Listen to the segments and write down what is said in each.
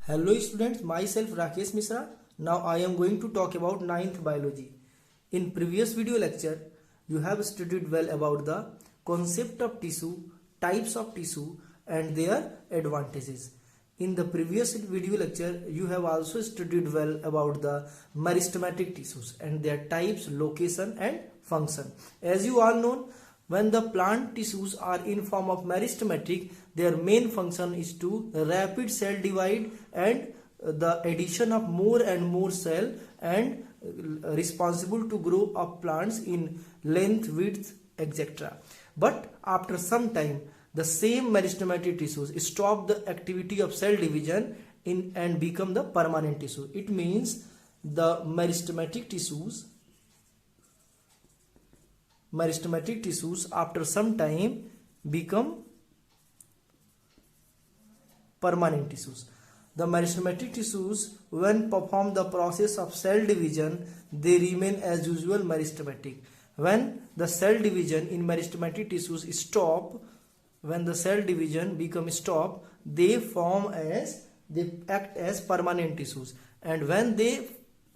Hello students, myself Rakesh Misra. Now I am going to talk about ninth biology. In previous video lecture, you have studied well about the concept of tissue, types of tissue and their advantages. In the previous video lecture, you have also studied well about the meristematic tissues and their types, location and function. As you all know, when the plant tissues are in form of meristematic, their main function is to rapid cell divide and the addition of more and more cell and responsible to grow up plants in length, width, etc. But after some time, the same meristematic tissues stop the activity of cell division and become the permanent tissue. It means the meristematic tissues after some time become permanent tissues. The meristematic tissues, when perform the process of cell division, they remain as usual meristematic. When the cell division in meristematic tissues stop, when the cell division becomes stop, they act as permanent tissues. And when they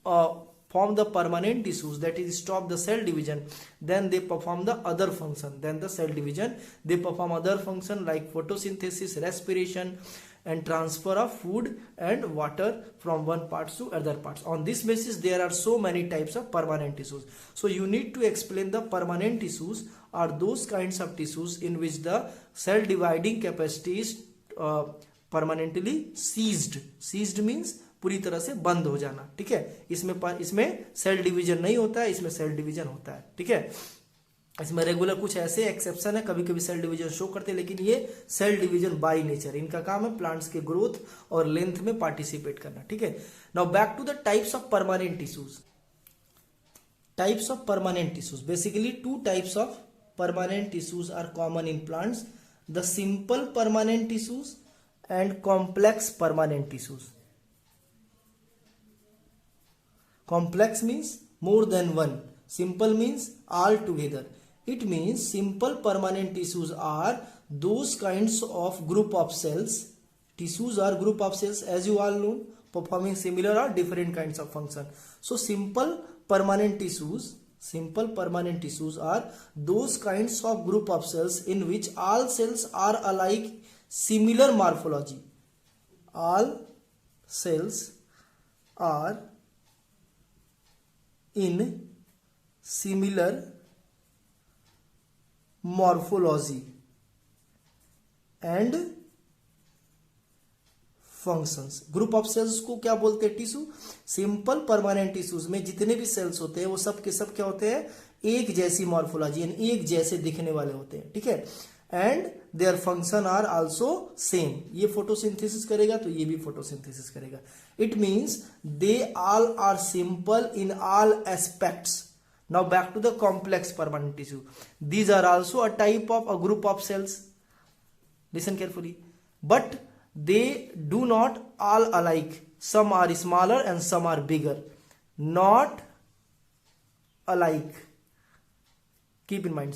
form the permanent tissues, that is stop the cell division, then they perform the other function than the cell division. They perform other function like photosynthesis, respiration and transfer of food and water from one parts to other parts. On this basis, there are so many types of permanent tissues. So you need to explain the permanent tissues are those kinds of tissues in which the cell dividing capacity is permanently ceased. Ceased means पूरी तरह से बंद हो जाना. ठीक है, इसमें cell division नहीं होता है, इसमें सेल डिवीजन होता है. ठीक है, इसमें रेगुलर कुछ ऐसे एक्सेप्शन है, कभी कभी सेल डिवीजन शो करते हैं, लेकिन ये सेल डिवीजन बाय नेचर. इनका काम है प्लांट्स के ग्रोथ और लेंथ में पार्टिसिपेट करना. ठीक है, now back to the types of permanent tissues. Types of permanent tissues, basically two types of permanent tissues are common in plants: the simple permanent tissues and complex permanent tissues. Complex means more than one. Simple means all together. It means simple permanent tissues are those kinds of group of cells. Tissues are group of cells, as you all know, performing similar or different kinds of function. So simple permanent tissues are those kinds of group of cells in which all cells are alike, similar morphology. All cells are in similar morphology and functions. Group of cells को क्या बोलते हैं? Tissue. Simple permanent tissues में जितने भी sales होते हैं वो सब के सब क्या होते हैं? एक जैसी मॉर्फोलॉजी यानी एक जैसे दिखने वाले होते हैं. ठीक है, and their function are also same. ये फोटोसिंथेसिस करेगा तो ये भी फोटोसिंथेसिस करेगा. It means they all are simple in all aspects. Now back to the complex permanent tissue. These are also a type of a group of cells. Listen carefully. But they do not all alike. Some are smaller and some are bigger. Not alike. Keep in mind.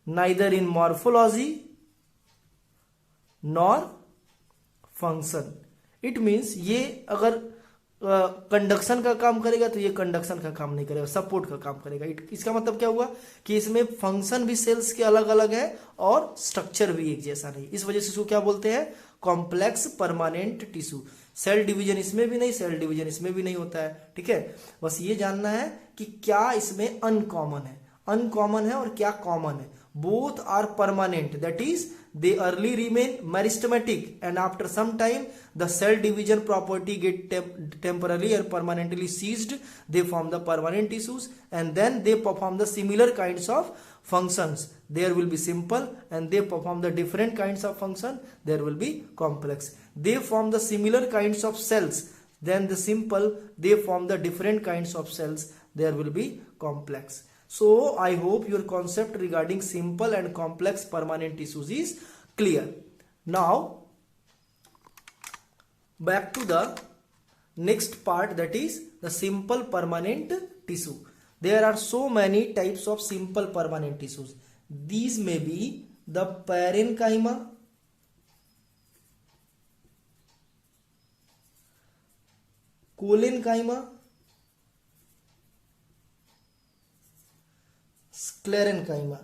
Neither in morphology nor function. It means ये अगर conduction का काम करेगा तो ये conduction का काम नहीं करेगा, सपोर्ट का काम करेगा. इसका मतलब क्या हुआ कि इसमें फंक्शन भी सेल्स के अलग अलग है और स्ट्रक्चर भी एक जैसा नहीं. इस वजह से इसको क्या बोलते हैं? Complex permanent tissue. Cell division इसमें भी नहीं, सेल डिवीजन इसमें भी नहीं होता है. ठीक है, बस ये जानना है कि क्या इसमें अनकॉमन है और क्या कॉमन है. Both are permanent, that is they early remain meristematic and after some time the cell division property get temporarily or permanently ceased. They form the permanent tissues and then they perform the similar kinds of functions. There will be simple and they perform the different kinds of function. There will be complex. They form the similar kinds of cells. Then the simple, they form the different kinds of cells. There will be complex. So I hope your concept regarding simple and complex permanent tissues is clear. Now back to the next part, that is the simple permanent tissue. There are so many types of simple permanent tissues. These may be the parenchyma, collenchyma, sclerenchyma.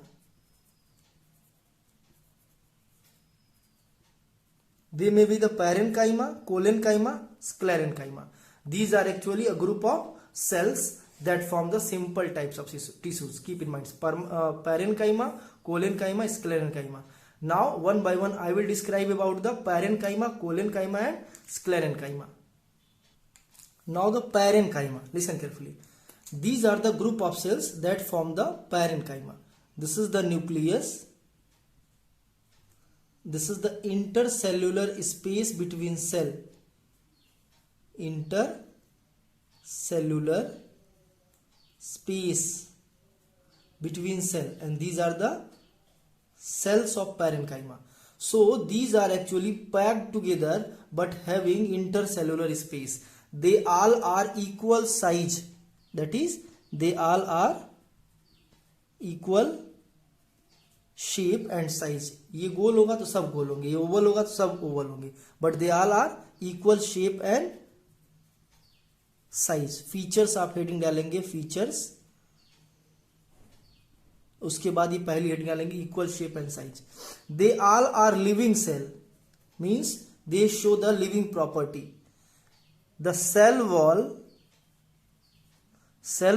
They may be the parenchyma, collenchyma, sclerenchyma. These are actually a group of cells that form the simple types of tissues. Keep in mind, parenchyma, collenchyma, sclerenchyma. Now, one by one, I will describe about the parenchyma, collenchyma, and sclerenchyma. Now, the parenchyma. Listen carefully. These are the group of cells that form the parenchyma. This is the nucleus. This is the intercellular space between cell. Intercellular space between cell, and these are the cells of parenchyma. So these are actually packed together but having intercellular space. They all are equal size. That is, they all are equal shape and size. ये गोल होगा तो सब गोल होंगे, ये Oval होगा तो सब Oval होंगे, but they all are equal shape and size. Features आप हेडिंग डालेंगे फीचर्स, उसके बाद ये पहली हेडिंग डालेंगे equal shape and size. They all are living cell, means they show the living property. The cell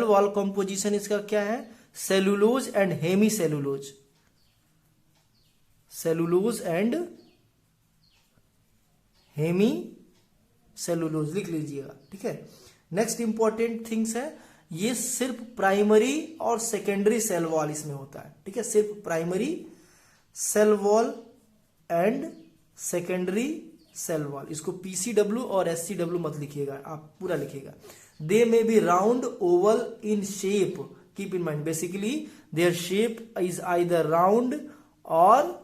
wall composition इसका क्या है? Cellulose and hemicellulose. Cellulose and hemicellulose लिख लीजिएगा, ठीक है. नेक्स्ट इंपॉर्टेंट थिंग्स है, ये सिर्फ प्राइमरी और सेकेंडरी सेल वॉल इसमें होता है, ठीक है. सिर्फ primary cell wall and secondary cell wall. इसको पीसीडब्ल्यू और एससीडब्ल्यू मत लिखिएगा, आप पूरा लिखिएगा. They may be round, oval in shape. Keep in mind, basically their shape is either round और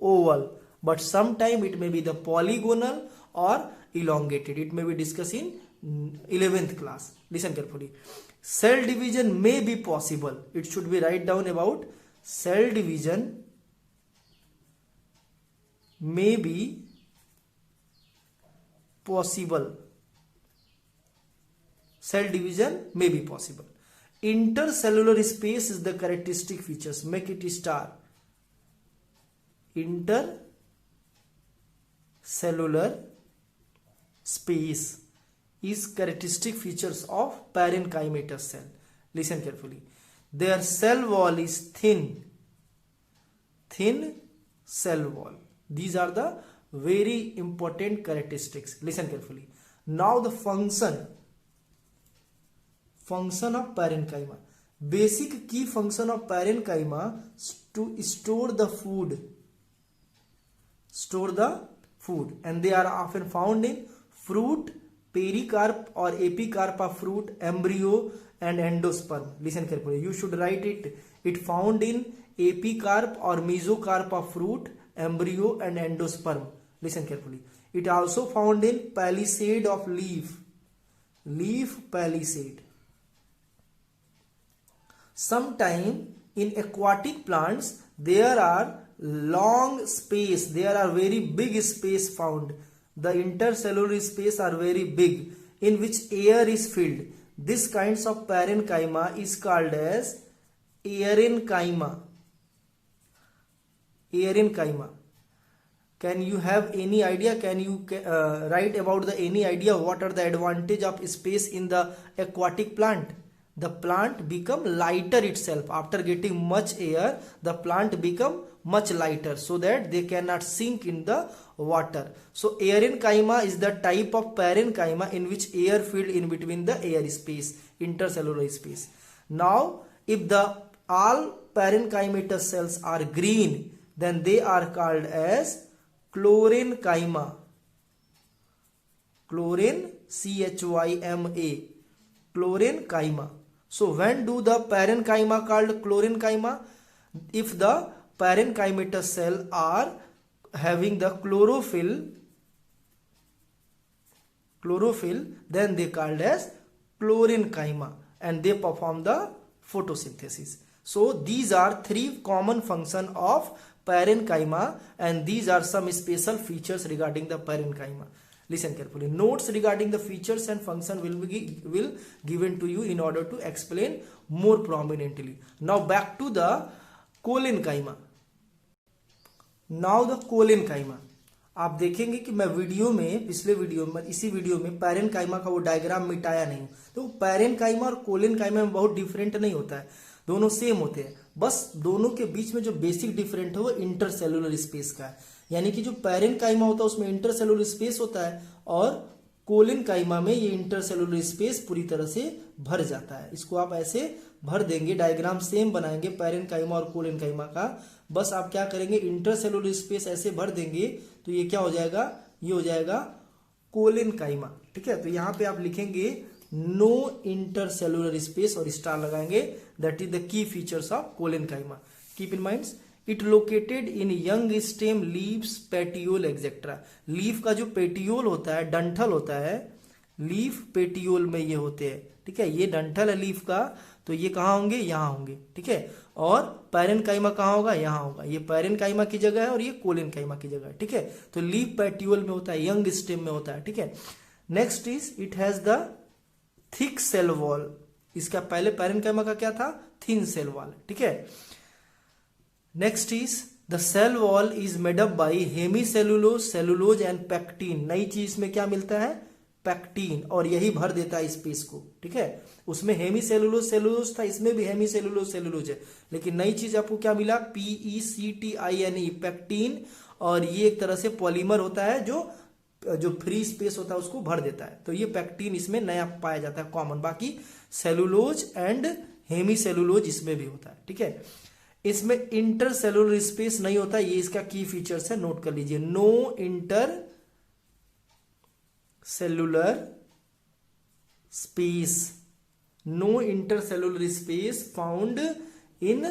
oval, but sometime it may be the polygonal or elongated. It may be discussed in 11th class. Listen carefully. Cell division may be possible. It should be write down about cell division may be possible. Cell division may be possible. Intercellular space is the characteristic features. Make it star. Intercellular space is characteristic features of parenchymatous cell. Listen carefully. Their cell wall is thin cell wall. These are the very important characteristics. Listen carefully. Now the function of parenchyma. Basic key function of parenchyma to store the food, and they are often found in fruit, pericarp or epicarp of fruit, embryo and endosperm. Listen carefully, you should write it found in epicarp or mesocarp of fruit, embryo and endosperm. Listen carefully. It also found in palisade of leaf palisade. Sometime in aquatic plants there are long space, there are very big space found. The intercellular space are very big in which air is filled. This kinds of parenchyma is called as aerenchyma. Can you have any idea? Can you write about any idea what are the advantage of space in the aquatic plant? The plant become lighter itself. After getting much air, the plant become much lighter so that they cannot sink in the water. So aerenchyma is the type of parenchyma in which air filled in between the air space, intercellular space. Now if the all parenchymatous cells are green, then they are called as chlorenchyma. Chlorine, CHYMA, chlorenchyma. So when do the parenchyma called chlorenchyma? If the parenchymatous cell are having the chlorophyll, then they called as chlorenchyma, and they perform the photosynthesis. So these are three common functions of parenchyma, and these are some special features regarding the parenchyma. Listen carefully. Notes regarding the features and function will given to you in order to explain more prominently. Now back to the collenchyma. Now the collenchyma. आप देखेंगे कि मैं video में, पिछले video में, इसी video में parenchyma का वो डायग्राम मिटाया नहीं. तो पैरेनकाइमा और कोलेनकाइमा में बहुत डिफरेंट नहीं होता है, दोनों सेम होते हैं. बस दोनों के बीच में जो बेसिक डिफरेंट है वो इंटरसेलुलर स्पेस का है. यानी कि जो पैरेनकाइमा होता है उसमें इंटरसेलुलर स्पेस होता है और कोलेनकाइमा में ये इंटरसेलुलर स्पेस पूरी तरह से भर जाता है. इसको आप ऐसे भर देंगे, डायग्राम सेम बनाएंगे पैरेनकाइमा और कोलेनकाइमा का. बस आप क्या करेंगे, इंटरसेलुलर स्पेस ऐसे भर देंगे तो ये क्या हो जाएगा, ये हो जाएगा कोलेनकाइमा. ठीक है, तो यहाँ पे आप लिखेंगे नो इंटरसेलुलर स्पेस और स्टार लगाएंगे. That is the key features of collenchyma. Keep in mind it located in young stem, leaves, petiole etcetera. Leaf का जो पेटियोल होता है, डंठल होता है, लीफ पेटियोल में ये होते हैं. ठीक है, ये डंठल है लीफ का, तो ये कहाँ होंगे, यहाँ होंगे. ठीक है, और पैरेनकाइमा कहाँ होगा, यहाँ होगा. ये पैरेनकाइमा की जगह है और ये कोलेनकाइमा की जगह है. ठीक है, तो लीफ पेटियोल में होता है, यंग स्टेम में होता है. ठीक है, next is it has the thick cell wall. इसका पहले पैरेनकाइमा का क्या था, थिन सेल वॉल. ठीक है, next is the cell wall is made up by hemicellulose, cellulose and pectin. नई चीज में क्या मिलता है, पैक्टीन, और यही भर देता है स्पेस को. ठीक है, उसमें हेमीसेलुलोज सेलुलोज था, इसमें भी हेमीसेलुलोज सेलुलोज है, लेकिन नई चीज आपको क्या मिला, PECTINE, पैक्टीन. और ये एक तरह से पॉलीमर होता है जो फ्री स्पेस होता है उसको भर देता है. तो ये पैक्टीन इसमें नया पाया जाता है, कॉमन. बाकी सेलुलोज एंड हेमीसेलुलोज इसमें भी होता है. ठीक है, इसमें इंटरसेलुलर स्पेस नहीं होता, ये इसका की फीचर्स है, नोट कर लीजिए. No intercellular space, no intercellular space found in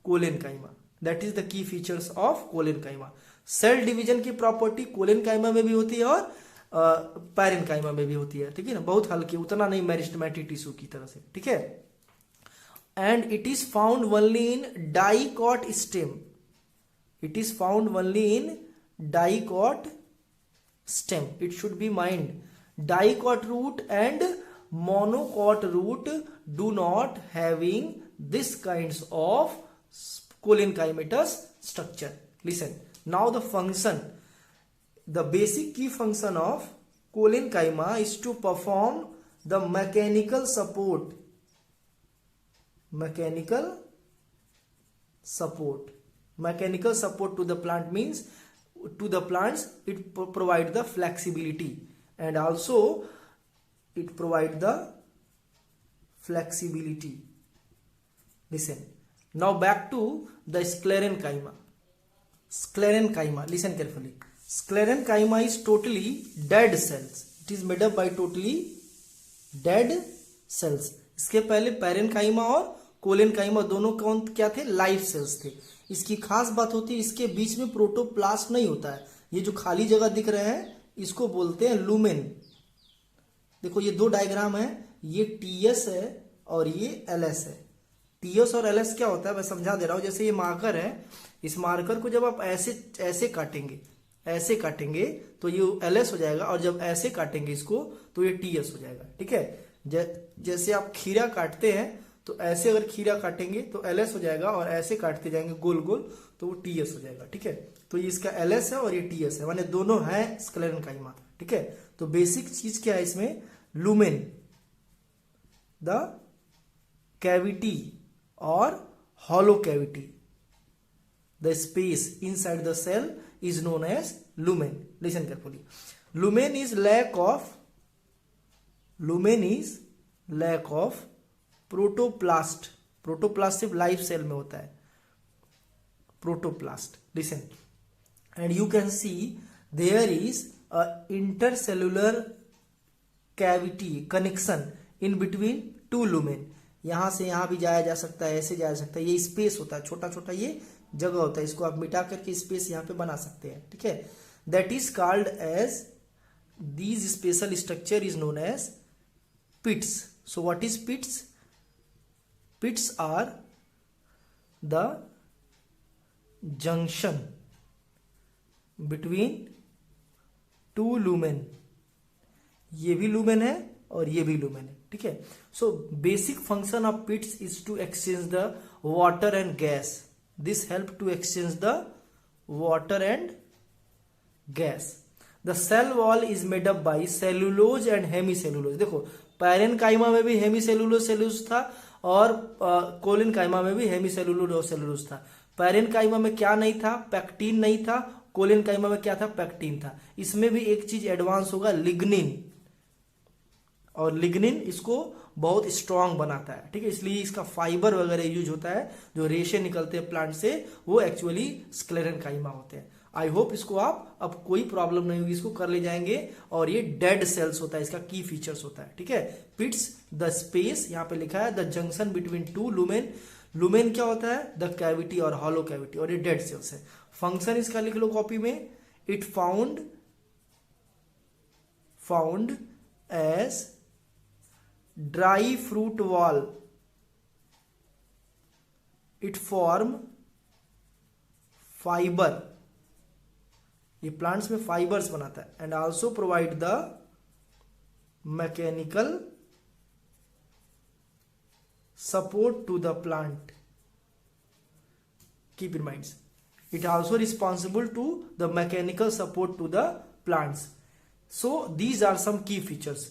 collenchyma. That is the key features of collenchyma. Cell division की प्रॉपर्टी कोलेनकाइमा में भी होती है और पैरेनकाइमा में भी होती है. ठीक है ना, बहुत हल्की, उतना नहीं मेरिस्टेमेटिक टिश्यू की तरह से. ठीक है, and it is found only in dicot stem. It is found only in dicot stem. It should be mind. Dicot root and monocot root do not having this kinds of colenenchymatous structure. Listen. Now the function. The basic key function of colenenchyma is to perform the mechanical support to the plant. Means to the plants it provide the flexibility and also it provide the flexibility. Listen, now back to the sclerenchyma. Listen carefully. Sclerenchyma is totally dead cells. It is made up by totally dead cells. इसके पहले parenchyma और collenchyma दोनों कौन क्या थे, live sales थे. इसकी खास बात होती है इसके बीच में प्रोटोप्लास्ट नहीं होता है. ये जो खाली जगह दिख रहे हैं इसको बोलते हैं लुमेन. देखो ये दो डायग्राम है, ये TS है और ये LS है. TS और LS क्या होता है मैं समझा दे रहा हूं. जैसे ये मार्कर है, इस मार्कर को जब आप ऐसे काटेंगे तो ये LS हो जाएगा, और जब ऐसे काटेंगे इसको तो ये TS हो जाएगा. ठीक है, जैसे आप खीरा काटते हैं तो ऐसे अगर खीरा काटेंगे तो LS हो जाएगा, और ऐसे काटते जाएंगे गोल गोल तो वो TS हो जाएगा. ठीक है, तो ये इसका LS है और ये TS है, माने दोनों है स्क्लेरेनकाइमा. ठीक है, तो बेसिक चीज क्या है इसमें, लुमेन, द कैविटी और hollow cavity, the space inside the cell is known as lumen. Listen carefully. Lumen is lack of protoplast. Protoplast सिर्फ लाइव सेल में होता है, protoplast. Listen, and you can see there is a intercellular cavity connection in between two lumen. यहां से यहां भी जाया जा सकता है, ऐसे जाया जा सकता है. ये स्पेस होता है, छोटा छोटा ये जगह होता है, इसको आप मिटा करके स्पेस यहां पे बना सकते हैं. ठीक है, that is called as, these special structure is known as pits. So what is pits? Pits are the junction between two lumen ये भी लुमेन है और ये भी लुमेन है, ठीक है। So basic function of pits is to exchange the water and gas, this help to exchange the water and gas. The cell wall is made up by cellulose and hemicellulose. देखो parenchyma में भी hemicellulose cellulose था और कोलिनकाइमा में भी hemicellulose और cellulose था। Parenchyma में क्या नहीं था, पैक्टीन नहीं था। कोलिनकाइमा में क्या था, पैक्टीन था। इसमें भी एक चीज एडवांस होगा, लिग्निन, और लिग्निन इसको बहुत स्ट्रांग बनाता है, ठीक है। इसलिए इसका फाइबर वगैरह यूज होता है, जो रेशे निकलते हैं प्लांट से वो एक्चुअली स्क्लेरेनकाइमा होते हैं। आई होप इसको आप अब कोई प्रॉब्लम नहीं होगी, इसको कर ले जाएंगे। और ये डेड सेल्स होता है, इसका की फीचर्स होता है, ठीक है। पिट्स द स्पेस, यहाँ पे लिखा है the junction between two lumen. Lumen क्या होता है, द कैविटी और हॉलो कैविटी, और ये डेड सेल्स है। फंक्शन इसका लिख लो कॉपी में, it found as dry fruit wall, it form fibre, ये प्लांट्स में फाइबर्स बनाता है, and also provide the mechanical support to the plant. Keep in mind, it also responsible to the mechanical support to the plants. So these are some key features,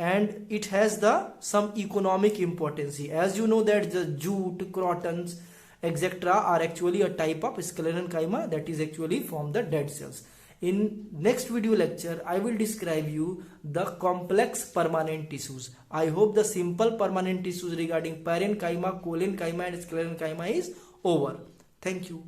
and it has the some economic importance. As you know that the jute, crotons, etc. are actually a type of sclerenchyma that is actually from the dead cells. In next video lecture, I will describe you the complex permanent tissues. I hope the simple permanent tissues regarding parenchyma, collenchyma and sclerenchyma is over. Thank you.